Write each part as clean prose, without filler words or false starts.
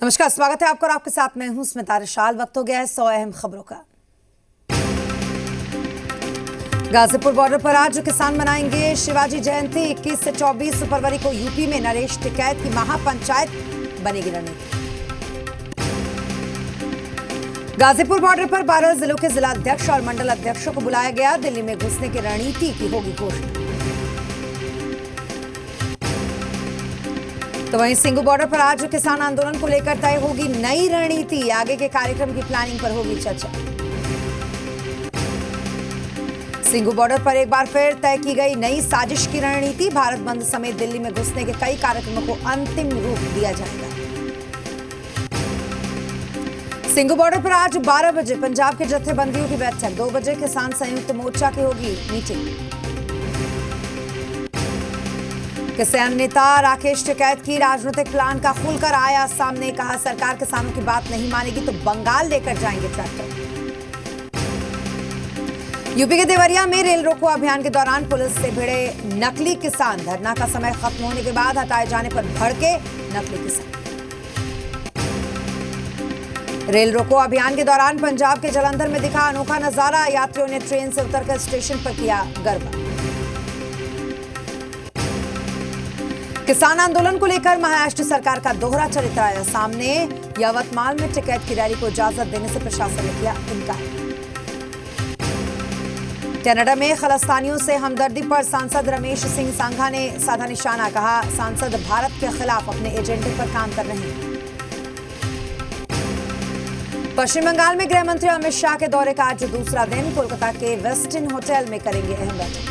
नमस्कार, स्वागत है आपका और आपके साथ मैं हूं स्मिता रिशाल। वक्त हो गया है 100 अहम खबरों का। गाजीपुर बॉर्डर पर आज किसान मनाएंगे शिवाजी जयंती। 21 से 24 फरवरी को यूपी में नरेश टिकैत की महापंचायत बनेगी रणनीति। गाजीपुर बॉर्डर पर 12 जिलों के जिलाध्यक्ष और मंडल अध्यक्षों को बुलाया गया। दिल्ली में घुसने की रणनीति की होगी घोषणा। तो वहीं सिंगू बॉर्डर पर आज किसान आंदोलन को लेकर तय होगी नई रणनीति। आगे के कार्यक्रम की प्लानिंग पर होगी चर्चा। सिंगू बॉर्डर पर एक बार फिर तय की गई नई साजिश की रणनीति। भारत बंद समेत दिल्ली में घुसने के कई कार्यक्रमों को अंतिम रूप दिया जाएगा। सिंगू बॉर्डर पर आज 12 बजे पंजाब के जत्थेबंदियों की बैठक। 2 बजे किसान संयुक्त मोर्चा की होगी मीटिंग। किसान नेता राकेश टिकैत की राजनीतिक प्लान का खुलकर आया सामने। कहा, सरकार किसानों की बात नहीं मानेगी तो बंगाल लेकर जाएंगे ट्रैक्टर। यूपी के देवरिया में रेल रोको अभियान के दौरान पुलिस से भिड़े नकली किसान। धरना का समय खत्म होने के बाद हटाए जाने पर भड़के नकली किसान। रेल रोको अभियान के दौरान पंजाब के जालंधर में दिखा अनोखा नजारा। यात्रियों ने ट्रेन से उतरकर स्टेशन पर किया गरबा। किसान आंदोलन को लेकर महाराष्ट्र सरकार का दोहरा चरित्र आया सामने। यवतमाल में टिकैत की रैली को इजाजत देने से प्रशासन ने किया इनकार। कनाडा में खलिस्तानियों से हमदर्दी पर सांसद रमेश सिंह सांघा ने साधा निशाना। कहा, सांसद भारत के खिलाफ अपने एजेंडे पर काम कर रहे हैं। पश्चिम बंगाल में गृह मंत्री अमित शाह के दौरे का आज दूसरा दिन। कोलकाता के वेस्टिन होटल में करेंगे अहम बैठक।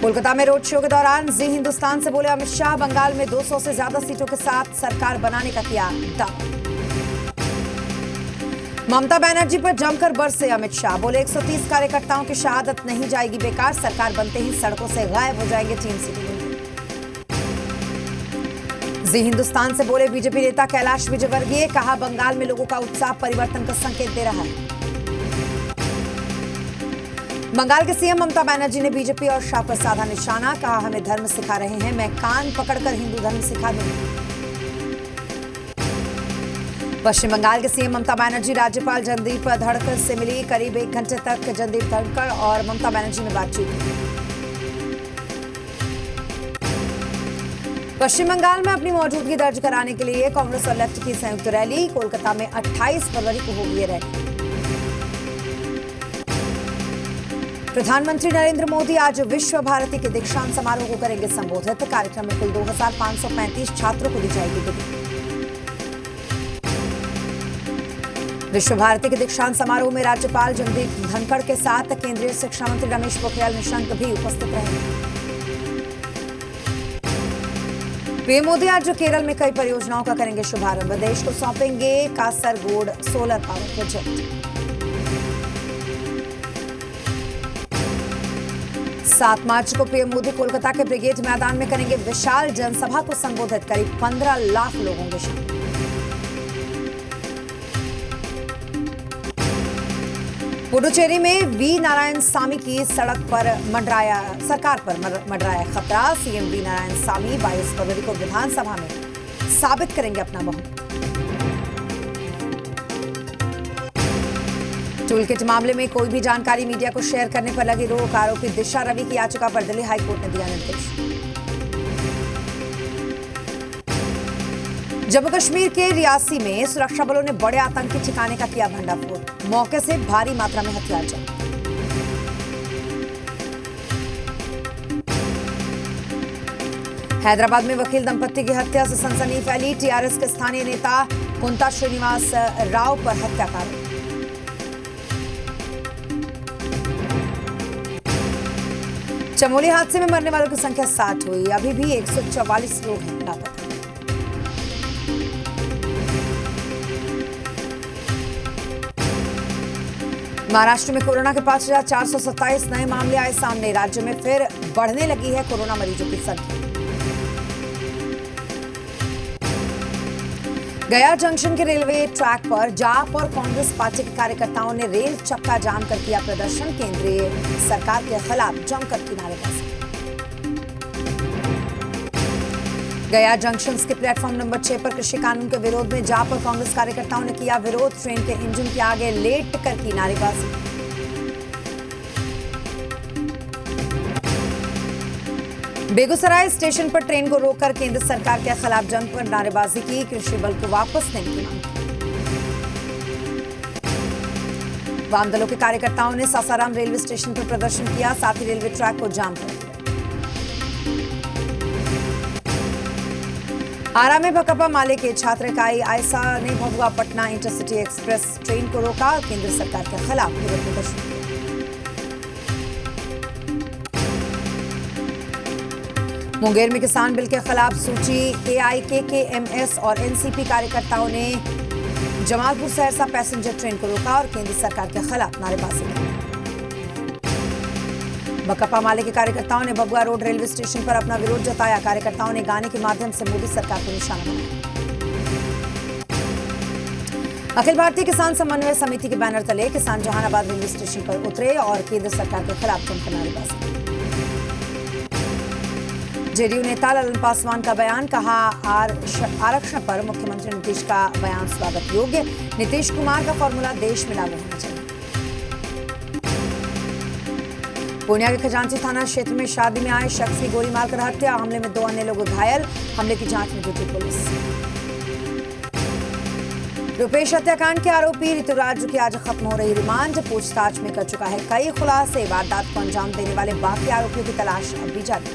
कोलकाता में रोड शो के दौरान जी हिंदुस्तान से बोले अमित शाह, बंगाल में 200 से ज्यादा सीटों के साथ सरकार बनाने का किया दावा। ममता बनर्जी पर जमकर बरसे अमित शाह। बोले 130 कार्यकर्ताओं की शहादत नहीं जाएगी बेकार। सरकार बनते ही सड़कों से गायब हो जाएंगे 3 सीटें। जी हिंदुस्तान से बोले बीजेपी नेता कैलाश विजयवर्गीय। कहा, बंगाल में लोगों का उत्साह परिवर्तन का संकेत दे रहा है। बंगाल के सीएम ममता बनर्जी ने बीजेपी और शाह पर साधा निशाना। कहा, हमें धर्म सिखा रहे हैं, मैं कान पकड़कर हिंदू धर्म सिखा दूंगी। पश्चिम बंगाल के सीएम ममता बनर्जी राज्यपाल जगदीप धनखड़ से मिली। करीब 1 घंटे तक जगदीप धनखड़ और ममता बनर्जी में बातचीत की। पश्चिम बंगाल में अपनी मौजूदगी दर्ज कराने के लिए कांग्रेस और लेफ्ट की संयुक्त रैली। कोलकाता में 28 फरवरी को होगी ये रैली। प्रधानमंत्री नरेंद्र मोदी आज विश्व भारती के दीक्षांत समारोह को करेंगे संबोधित। कार्यक्रम में कुल 2535 छात्रों को दी जाएगी डिग्री। विश्व भारती के दीक्षांत समारोह में राज्यपाल जगदीप धनखड़ के साथ केंद्रीय शिक्षा मंत्री रमेश पोखरियाल निशंक भी उपस्थित रहेंगे। पीएम मोदी आज केरल में कई परियोजनाओं का करेंगे शुभारंभ। देश को सौंपेंगे कासरगोड सोलर पावर प्रोजेक्ट। 7 मार्च को पीएम मोदी कोलकाता के ब्रिगेड मैदान में करेंगे विशाल जनसभा को संबोधित। करीब 15 लाख लोग होंगे शामिल। पुडुचेरी में वी नारायण सामी की सरकार पर मंडराया खतरा। सीएम वी नारायण सामी 22 फरवरी को विधानसभा में साबित करेंगे अपना बहुमत। टूलकिट मामले में कोई भी जानकारी मीडिया को शेयर करने पर लगी रोक। आरोपी दिशा रवि की याचिका पर दिल्ली हाईकोर्ट ने दिया निर्देश। जम्मू कश्मीर के रियासी में सुरक्षा बलों ने बड़े आतंकी ठिकाने का किया भंडाफोड़। मौके से भारी मात्रा में हथियार जब्त। हैदराबाद में वकील दंपति की हत्या से सनसनी फैली। टीआरएस के स्थानीय नेता कुंता श्रीनिवास राव पर हत्या का आरोप। चमोली हादसे में मरने वालों की संख्या 60 हुई। अभी भी 144 लोग हैं लापता। महाराष्ट्र में कोरोना के 5427 नए मामले आए सामने। राज्य में फिर बढ़ने लगी है कोरोना मरीजों की संख्या। गया जंक्शन के रेलवे ट्रैक पर जाप और कांग्रेस पार्टी के कार्यकर्ताओं ने रेल चक्का जाम कर किया प्रदर्शन। केंद्रीय सरकार के खिलाफ जमकर किनारेबाजी। गया जंक्शन के प्लेटफॉर्म नंबर 6 पर कृषि कानून के विरोध में जा पर कांग्रेस कार्यकर्ताओं ने किया विरोध। ट्रेन के इंजन के आगे लेट कर की नारेबाजी। बेगूसराय स्टेशन पर ट्रेन को रोककर केंद्र सरकार के खिलाफ जमकर नारेबाजी की। कृषि बल को वापस लेने की मांग। वाम दलों के कार्यकर्ताओं ने सासाराम रेलवे स्टेशन पर प्रदर्शन किया, साथ ही रेलवे ट्रैक को जाम कर दिया। आरा में भकपा माले के छात्र इकाई आयसा ने Bhabua Patna intercity express train को रोका, केंद्र सरकार के खिलाफ विरोध प्रदर्शन किया। मुंगेर में किसान बिल के खिलाफ सूची एआईकेकेएमएस और एनसीपी कार्यकर्ताओं ने जमालपुर सहरसा पैसेंजर ट्रेन को रोका और केंद्र सरकार के खिलाफ नारेबाजी की। बकपा माले के कार्यकर्ताओं ने बबुआ रोड रेलवे स्टेशन पर अपना विरोध जताया। कार्यकर्ताओं ने गाने के माध्यम से मोदी सरकार को निशाना बनाया। अखिल भारतीय किसान समन्वय समिति के बैनर तले किसान जहानाबाद रेलवे स्टेशन पर उतरे और केंद्र सरकार के खिलाफ जमकर नारेबाजी। जेडीयू नेता ललन पासवान का बयान, कहा आरक्षण पर मुख्यमंत्री नीतीश का बयान स्वागत योग्य। नीतीश कुमार का फॉर्मूला देश में लागू होना चाहिए। पूर्णिया के खजांची थाना क्षेत्र में शादी में आए शख्स की गोली मारकर हत्या, हमले में 2 अन्य लोग घायल। हमले की जांच में जुटी पुलिस। रुपेश हत्याकांड के आरोपी ऋतुराज की आज खत्म हो रही रिमांड, पूछताछ में कर चुका है कई खुलासे। वारदात को अंजाम देने वाले बाकी आरोपियों की तलाश अब भी जारी।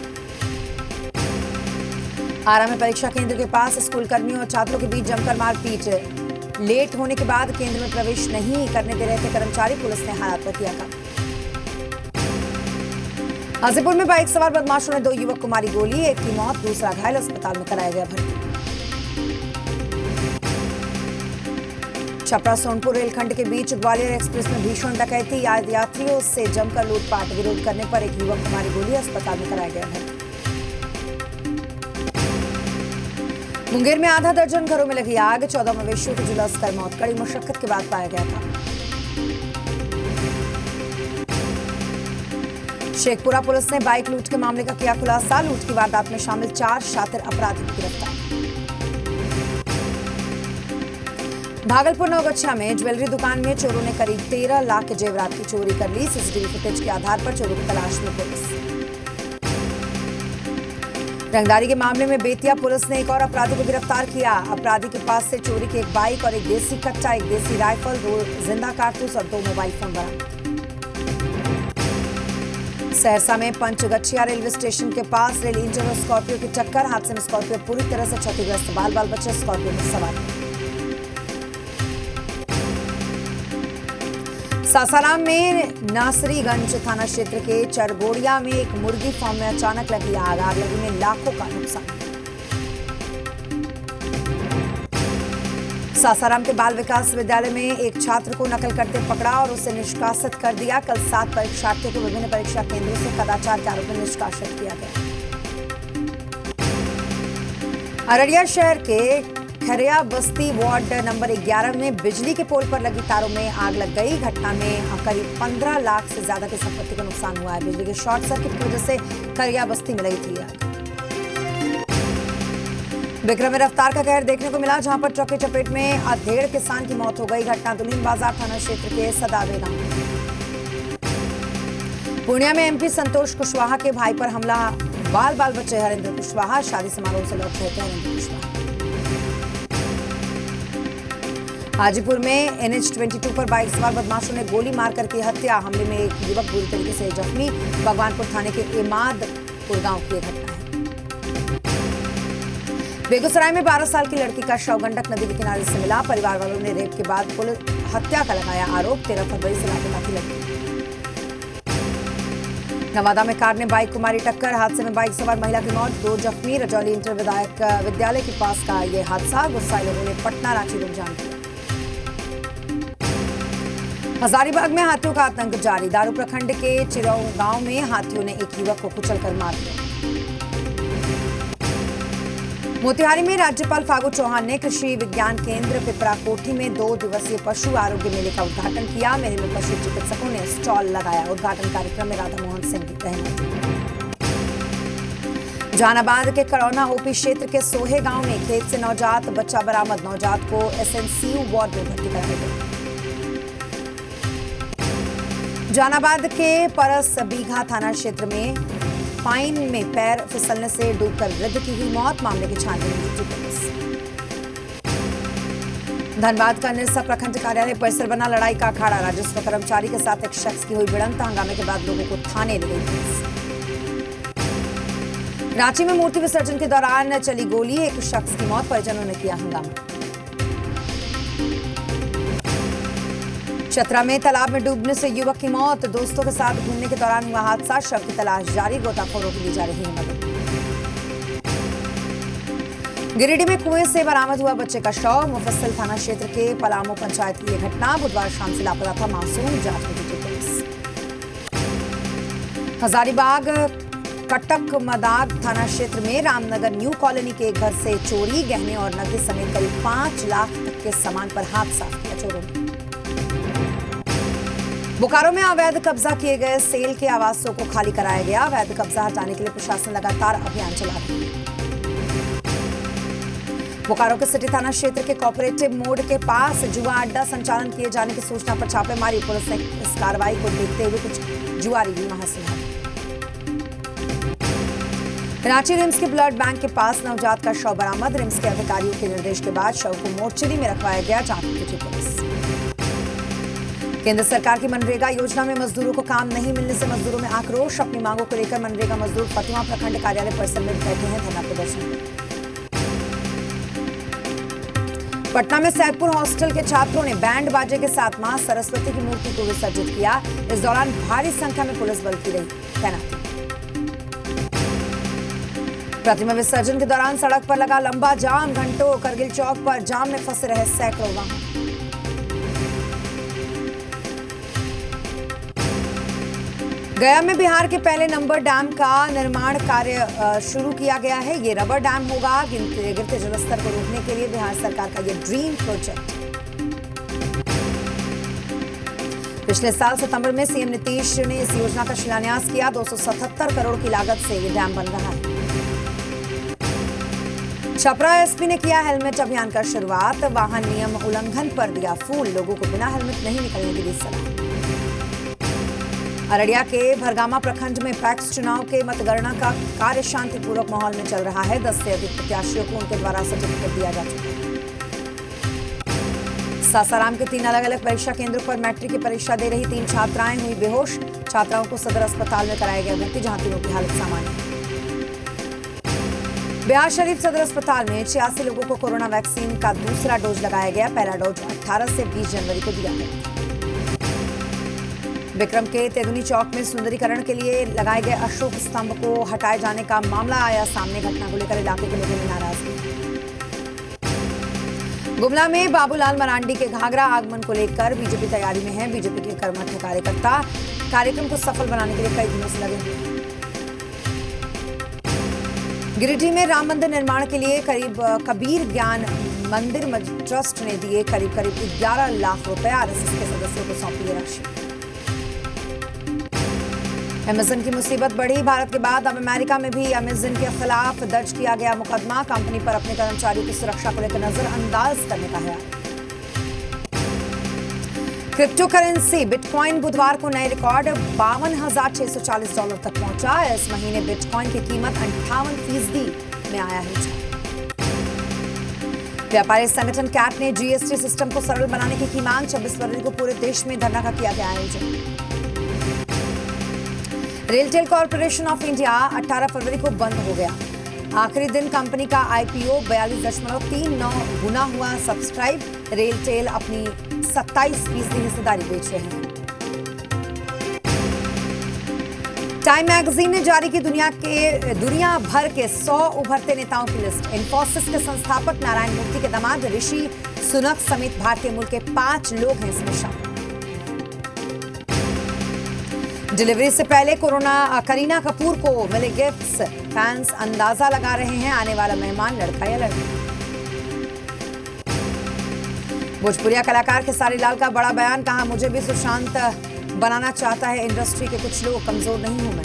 आरा में परीक्षा केंद्र के पास स्कूल कर्मियों और छात्रों के बीच जमकर मारपीट। लेट होने के बाद केंद्र में प्रवेश नहीं करने दे रहे थे कर्मचारी, पुलिस ने हालात पर किया काबू। हाजीपुर में बाइक सवार बदमाशों ने 2 युवक को मारी गोली, एक की मौत, दूसरा घायल, अस्पताल में कराया गया भर्ती। छपरा सोनपुर रेलखंड के बीच ग्वालियर एक्सप्रेस में भीषण डकैती, यात्रियों से जमकर लूटपाट। विरोध करने पर एक युवक को मारी गोली, अस्पताल में कराया गया भर्ती। मुंगेर में आधा दर्जन घरों में लगी आग, 14 मवेशियों की झुलस कर मौत, कड़ी मुशक्कत के बाद पाया गया था। शेखपुरा पुलिस ने बाइक लूट के मामले का किया खुलासा, लूट की वारदात में शामिल 4 शातिर अपराधी की गिरफ्तार। भागलपुर नवगछिया में ज्वेलरी दुकान में चोरों ने करीब 13 लाख के जेवरात की चोरी कर ली। सीसीटीवी फुटेज के आधार पर चोरों की तलाश में पुलिस। रंगदारी के मामले में बेतिया पुलिस ने एक और अपराधी को गिरफ्तार किया। अपराधी के पास से चोरी की एक बाइक और एक देसी कट्टा, एक देसी राइफल, 2 जिंदा कारतूस और 2 मोबाइल फोन बरामद। सहरसा में पंचगछिया रेलवे स्टेशन के पास रेल इंजन और स्कॉर्पियो की टक्कर, हादसे में स्कॉर्पियो पूरी तरह से क्षतिग्रस्त, बाल बाल बचे स्कॉर्पियो में सवार। सासाराम में नासरीगंज थाना क्षेत्र के चरगोड़िया में एक मुर्गी फार्म में अचानक लगी आग, आग लगी में लाखों का नुकसान। सासाराम के बाल विकास विद्यालय में एक छात्र को नकल करते पकड़ा और उसे निष्कासित कर दिया। कल 7 परीक्षार्थियों को विभिन्न परीक्षा केंद्रों से कदाचार के आरोप में निष्कासित किया गया। अररिया शहर के खरिया बस्ती वार्ड नंबर 11 में बिजली के पोल पर लगी तारों में आग लग गई। घटना में करीब 15 लाख से ज्यादा की संपत्ति को नुकसान हुआ है। बिजली के शॉर्ट सर्किट की वजह से खरिया बस्ती में लगी थी आग। विक्रम में रफ्तार का कहर देखने को मिला, जहां पर ट्रक की चपेट में अधेड़ किसान की मौत हो गई। घटना दुल्हिन बाजार थाना क्षेत्र के सदावे गांव। पूर्णिया में एमपी संतोष कुशवाहा के भाई पर हमला, बाल बाल बचे हरेंद्र कुशवाहा, शादी समारोह से लौट रहे थे हरेंद्र कुशवाहा। हाजीपुर में NH-22 पर बाइक सवार बदमाशों ने गोली मारकर की हत्या, हमले में एक युवक बुरी तरीके से जख्मी। भगवानपुर थाने के इमादपुर गांव की घटना है। बेगूसराय में 12 साल की लड़की का शव गंडक नदी के किनारे से मिला। परिवार वालों ने रेप के बाद पुलिस हत्या का लगाया आरोप। 13 फरवरी से लापता थी लड़की। नवादा में कार ने बाइक को मारी टक्कर, हादसे में बाइक सवार महिला की मौत, 2 जख्मी। रजौली इंटर विद्यालय के पास का यह हादसा, गुस्साए लोगों ने पटना रांची रोड जाम किया। हजारीबाग में हाथियों का आतंक जारी, दारू प्रखंड के चिरौ गांव में हाथियों ने एक युवक को कुचलकर मार दिया। मोतिहारी में राज्यपाल फागू चौहान ने कृषि विज्ञान केंद्र पिपरा कोठी में 2 दिवसीय पशु आरोग्य मेले का उद्घाटन किया। मेले में पशु चिकित्सकों ने स्टॉल लगाया। उद्घाटन कार्यक्रम में राधा मोहन सिंह रहने। जहानाबाद के करौना ओपी क्षेत्र के सोहे गांव में खेत से नवजात बच्चा बरामद। नवजात को एसएनसीयू वार्ड में भर्ती कराया गया। जहानाबाद के परस बीघा थाना क्षेत्र में पाइन में पैर फिसलने से डूबकर वृद्ध की हुई मौत। मामले की छानबीन में जुटी पुलिस। धनबाद का निरसा प्रखंड कार्यालय परिसर बना लड़ाई का अखाड़ा। राजस्व कर्मचारी के साथ एक शख्स की हुई भिड़ंत। हंगामे के बाद लोगों को थाने ले गई पुलिस। रांची में मूर्ति विसर्जन के दौरान चली गोली, एक शख्स की मौत। परिजनों ने किया हंगामा। चतरा में तालाब में डूबने से युवक की मौत। दोस्तों के साथ घूमने के दौरान हुआ हादसा। शव की तलाश जारी। गोताखोरों की ली जा रही है मदद। गिरिडीह में कुएं से बरामद हुआ बच्चे का शव। मुफस्सिल थाना क्षेत्र के पलामू पंचायत की यह घटना। बुधवार शाम से लापता था मासूम। जांच में जुटी पुलिस। हजारीबाग कटक मदाग थाना क्षेत्र में रामनगर न्यू कॉलोनी के घर से चोरी। गहने और नकदी समेत करीब 5 लाख तक के सामान पर हाथ साफ किया चोरों ने। बोकारो में अवैध कब्जा किए गए सेल के आवासों को खाली कराया गया। अवैध कब्जा हटाने के लिए प्रशासन लगातार अभियान चला रही है। बोकारो के सिटी थाना क्षेत्र के कोऑपरेटिव मोड़ के पास जुआ अड्डा संचालन किए जाने की सूचना पर छापेमारी। पुलिस ने इस कार्रवाई को देखते हुए कुछ जुआरी भी वहां से भागे। रांची रिम्स के ब्लड बैंक के पास नवजात का शव बरामद। रिम्स के अधिकारियों के निर्देश के बाद शव को मोर्चरी में रखवाया गया। जांच में जुटी पुलिस। केंद्र सरकार की मनरेगा योजना में मजदूरों को काम नहीं मिलने से मजदूरों में आक्रोश। अपनी मांगों को लेकर मनरेगा मजदूर फतुहा प्रखंड कार्यालय परिसर में बैठे हैं धरना प्रदर्शन। पटना में सैदपुर हॉस्टल के छात्रों ने बैंड बाजे के साथ मां सरस्वती की मूर्ति को विसर्जित किया। इस दौरान भारी संख्या में पुलिस बल की रही तैनाती। प्रतिमा विसर्जन के दौरान सड़क पर लगा लंबा जाम। घंटों करगिल चौक पर जाम में फंसे रहे सैकड़ों वाहन। गया में बिहार के पहले नंबर डैम का निर्माण कार्य शुरू किया गया है। ये रबर डैम होगा। गिरते जलस्तर को रोकने के लिए बिहार सरकार का ये ड्रीम प्रोजेक्ट। पिछले साल सितंबर में सीएम नीतीश ने इस योजना का शिलान्यास किया। 277 करोड़ की लागत से ये डैम बन रहा है। छपरा एसपी ने किया हेलमेट अभियान का शुरुआत। वाहन नियम उल्लंघन पर दिया फूल। लोगों को बिना हेलमेट नहीं निकलने की दी सलाह। अररिया के भरगामा प्रखंड में पैक्स चुनाव के मतगणना का कार्य शांतिपूर्वक माहौल में चल रहा है। 10 से अधिक प्रत्याशियों को उनके द्वारा सर्टिफिकेट दिया जा चुका है। सासाराम के 3 अलग अलग परीक्षा केंद्रों पर मैट्रिक की परीक्षा दे रही 3 छात्राएं हुई बेहोश। छात्राओं को सदर अस्पताल में कराया गया भर्ती, जहां तीनों की हालत सामान्य है। बिहार शरीफ सदर अस्पताल में 86 लोगों को कोरोना वैक्सीन का दूसरा डोज लगाया गया। पहला डोज 18 से 20 जनवरी को दिया गया। विक्रम के तेदुनी चौक में सुंदरीकरण के लिए लगाए गए अशोक स्तंभ को हटाए जाने का मामला आया सामने। घटना को लेकर इलाके के लोगों में नाराजगी। गुमला में बाबूलाल मरांडी के घाघरा आगमन को लेकर बीजेपी तैयारी में है। बीजेपी के कर्मठ कार्यकर्ता कार्यक्रम को सफल बनाने के लिए कई दिनों से लगे हुए हैं। गिरिडीह में राम मंदिर निर्माण के लिए कबीर ज्ञान मंदिर ट्रस्ट ने दिए करीब 11 लाख रुपए। आरएसएस के सदस्यों को सौंपी राशि। अमेजन की मुसीबत बढ़ी। भारत के बाद अब अमेरिका में भी अमेजन के खिलाफ दर्ज किया गया मुकदमा। कंपनी पर अपने कर्मचारियों की सुरक्षा को लेकर नजरअंदाज करने का है। क्रिप्टो करेंसी बिटकॉइन बुधवार को नए रिकॉर्ड $52,640 तक पहुंचा। इस महीने बिटकॉइन की कीमत 58% में आया है। व्यापारी संगठन कैट ने जीएसटी सिस्टम को सरल बनाने की मांग। 26 फरवरी को पूरे देश में धरना का किया गया आयोजन। रेलटेल कॉर्पोरेशन ऑफ इंडिया 18 फरवरी को बंद हो गया। आखिरी दिन कंपनी का आईपीओ 42.39 गुना हुआ सब्सक्राइब। रेलटेल अपनी 27% हिस्सेदारी बेच रहे हैं। टाइम मैगजीन ने जारी की दुनिया भर के 100 उभरते नेताओं की लिस्ट। इन्फोसिस के संस्थापक नारायण मूर्ति के दामाद ऋषि सुनक समेत भारतीय मूल के 5 लोग हैं इसमें शामिल। डिलीवरी से पहले करीना कपूर को मिले गिफ्ट्स। फैंस अंदाजा लगा रहे हैं आने वाला मेहमान लड़का या लड़की। भोजपुरिया कलाकार खेसारी लाल का बड़ा बयान। कहा, मुझे भी सुशांत बनाना चाहता है इंडस्ट्री के कुछ लोग, कमजोर नहीं हूं मैं।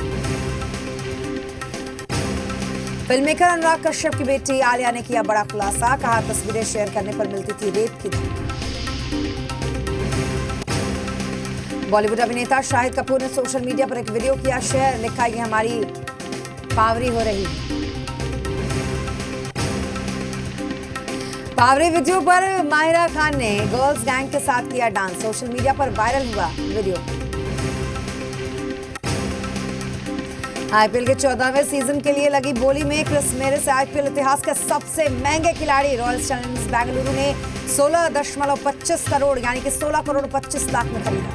फिल्ममेकर अनुराग कश्यप की बेटी आलिया ने किया बड़ा खुलासा, कहा तस्वीरें शेयर करने पर मिलती थी रेप की धमकी। बॉलीवुड अभिनेता शाहिद कपूर ने सोशल मीडिया पर एक वीडियो किया शेयर, लिखा ये हमारी पावरी हो रही है। पावरी वीडियो पर माहिरा खान ने गर्ल्स गैंग के साथ किया डांस, सोशल मीडिया पर वायरल हुआ वीडियो। आईपीएल के 14वें सीजन के लिए लगी बोली में क्रिस मेरिस आईपीएल इतिहास के सबसे महंगे खिलाड़ी। रॉयल चैलेंजर्स बेंगलुरु ने 16.25 करोड़ यानी कि 16 करोड़ 25 लाख में खरीदा।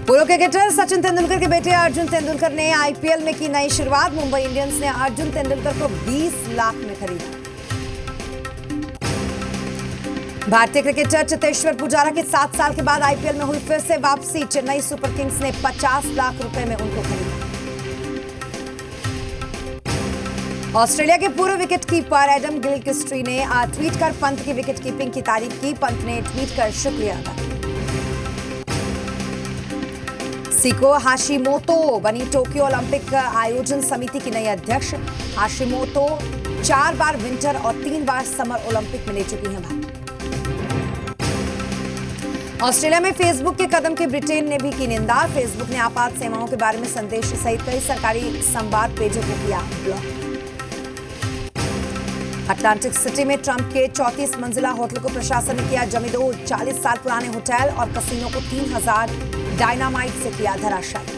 पूर्व क्रिकेटर सचिन तेंदुलकर के बेटे अर्जुन तेंदुलकर ने आईपीएल में की नई शुरुआत। मुंबई इंडियंस ने अर्जुन तेंदुलकर को 20 लाख में खरीदा। भारतीय क्रिकेटर चेतेश्वर पुजारा के 7 साल के बाद आईपीएल में हुई फिर से वापसी। चेन्नई सुपर किंग्स ने 50 लाख रुपए में उनको खरीदा। ऑस्ट्रेलिया के पूर्व विकेटकीपर एडम गिलक्रिस्ट ने ट्वीट कर पंत की विकेटकीपिंग की तारीफ की। पंत ने ट्वीट कर शुक्रिया अदा किया। सिको हाशिमोतो बनी टोक्यो ओलंपिक आयोजन समिति की नई अध्यक्ष। हाशिमोतो 4 बार विंटर और 3 बार समर ओलंपिक में ले चुकी हैं भाग। ऑस्ट्रेलिया में फेसबुक के कदम की ब्रिटेन ने भी की निंदा। फेसबुक ने आपात सेवाओं के बारे में संदेश सहित कई सरकारी संवाद पेजों को किया ब्लॉक। अटलांटिक सिटी में ट्रंप के 34 मंजिला होटल को प्रशासन ने किया जमींदोज। 40 साल पुराने होटल और कसीनो को 3000 डायनामाइट से किया धराशायी।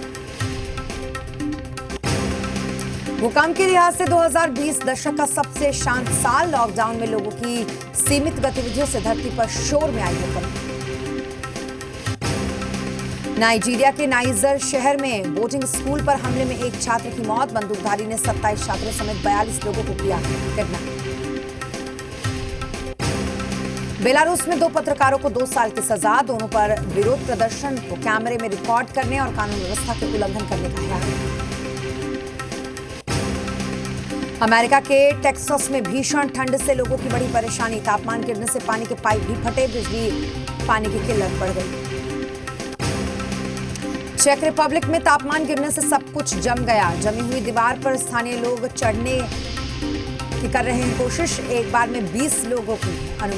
भूकंप के लिहाज से 2020 दशक का सबसे शांत साल। लॉकडाउन में लोगों की सीमित गतिविधियों से धरती पर शोर में आई है कमी। नाइजीरिया के नाइजर शहर में बोर्डिंग स्कूल पर हमले में एक छात्र की मौत। बंदूकधारी ने 27 छात्रों समेत 42 लोगों को किया किडनैप। बेलारूस में 2 पत्रकारों को 2 साल की सजा। दोनों पर विरोध प्रदर्शन को कैमरे में रिकॉर्ड करने और कानून व्यवस्था के उल्लंघन करने का आरोप। अमेरिका के टेक्सास में भीषण ठंड से लोगों की बड़ी परेशानी। तापमान गिरने से पानी के पाइप भी फटे, बिजली पानी की किल्लत बढ़ गई। चेक रिपब्लिक में तापमान गिरने से सब कुछ जम गया। जमी हुई दीवार पर स्थानीय लोग चढ़ने की कर रहे हैं कोशिश। एक बार में 20 लोगों की अनुमति।